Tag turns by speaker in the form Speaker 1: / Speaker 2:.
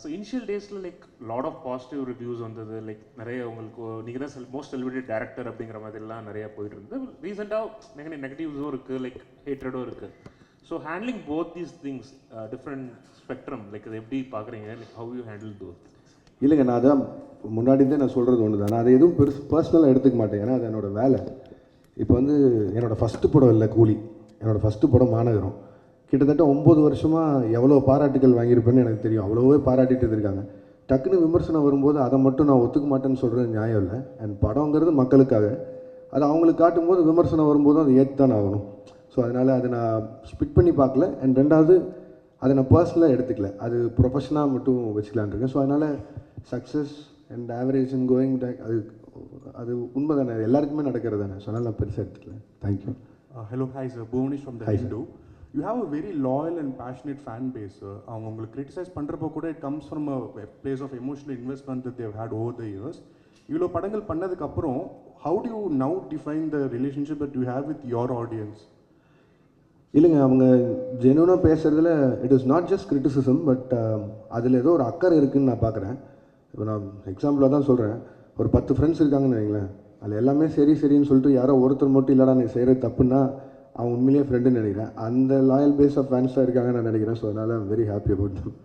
Speaker 1: So initial டேஸில் like lot of positive reviews வந்தது, like நிறைய உங்களுக்கு நீங்கள் தான் மோஸ்ட் செலிபிரிட்டி டேரக்டர் அப்படிங்கிற மாதிரிலாம் நிறையா போயிட்டு இருந்தது. ரீசெண்டாக நெகட்டிவ்ஸும் இருக்குது, லைக் ஹேட்ரடும் இருக்குது. So handling both these things, different spectrum, like அது எப்படி பார்க்குறீங்க, like how you handle those?
Speaker 2: இல்லைங்க, நான் அதான் முன்னாடி தான் நான் சொல்கிறது ஒன்று தான். நான் அதை எதுவும் பர்சனலாக எடுத்துக்க மாட்டேன், ஏன்னா அது என்னோடய வேலை. இப்போ வந்து என்னோடய ஃபஸ்ட்டு படம் இல்லை கூலி, என்னோடய ஃபஸ்ட்டு படம் மாநகரம். கிட்டத்தட்ட 9 வருஷமாக எவ்வளோ பாராட்டுகள் வாங்கியிருப்பேன்னு எனக்கு தெரியும். அவ்வளோவே பாராட்டிட்டு இருக்காங்க. டக்குன்னு விமர்சனம் வரும்போது அதை மட்டும் நான் ஒத்துக்க மாட்டேன்னு சொல்கிறது நியாயம் இல்லை. அண்ட் படங்கிறது மக்களுக்காக, அதை அவங்களுக்கு காட்டும்போது விமர்சனம் வரும்போதும் அதை ஏற்று தான் ஆகணும். ஸோ அதனால் அதை நான் ஸ்பிட் பண்ணி பார்க்கல. அண்ட் ரெண்டாவது, அதை நான் பர்சனலாக எடுத்துக்கல, அது ப்ரொஃபஷனாக மட்டும் வச்சுக்கலான் இருக்கேன். ஸோ அதனால் success and average and going back அது உண்மை தானே, எல்லாருக்குமே நடக்கிறது தானே. ஸோ அதனால் நான் பெருசாக எடுத்துக்கல. Thank you.
Speaker 3: Hello, hi sir, Bhuvanesh from the Hindu. You have a very loyal and passionate fan base, sir. அவங்க உங்களுக்கு கிரிட்டிசைஸ் பண்ணுறப்போ கூட it comes from a place of emotional investment that they've had over the years. இவ்வளோ படங்கள் பண்ணதுக்கப்புறம் how do you now define the relationship that you have with your audience?
Speaker 2: இல்லைங்க, அவங்க ஜென்யூனாக பேசுகிறதுல it is not just criticism, but அதில் ஏதோ ஒரு அக்கறை இருக்குதுன்னு நான் பார்க்குறேன். இப்போ நான் எக்ஸாம்பிளாக தான் சொல்கிறேன். ஒரு 10 ஃப்ரெண்ட்ஸ் இருக்காங்கன்னு வைங்களேன், அதில் எல்லாமே சரின்னு சொல்லிட்டு யாரோ ஒருத்தர் மட்டும் இல்லைடா நீ செய்கிறது தப்புன்னா அவன் உண்மையிலேயே ஃப்ரெண்டுன்னு நினைக்கிறேன். அந்த லாயல் பேஸ் ஆஃப் ஃபேன்ஸாக இருக்காங்கன்னு நான் நினைக்கிறேன். ஸோ அதனால் I'm very happy about them.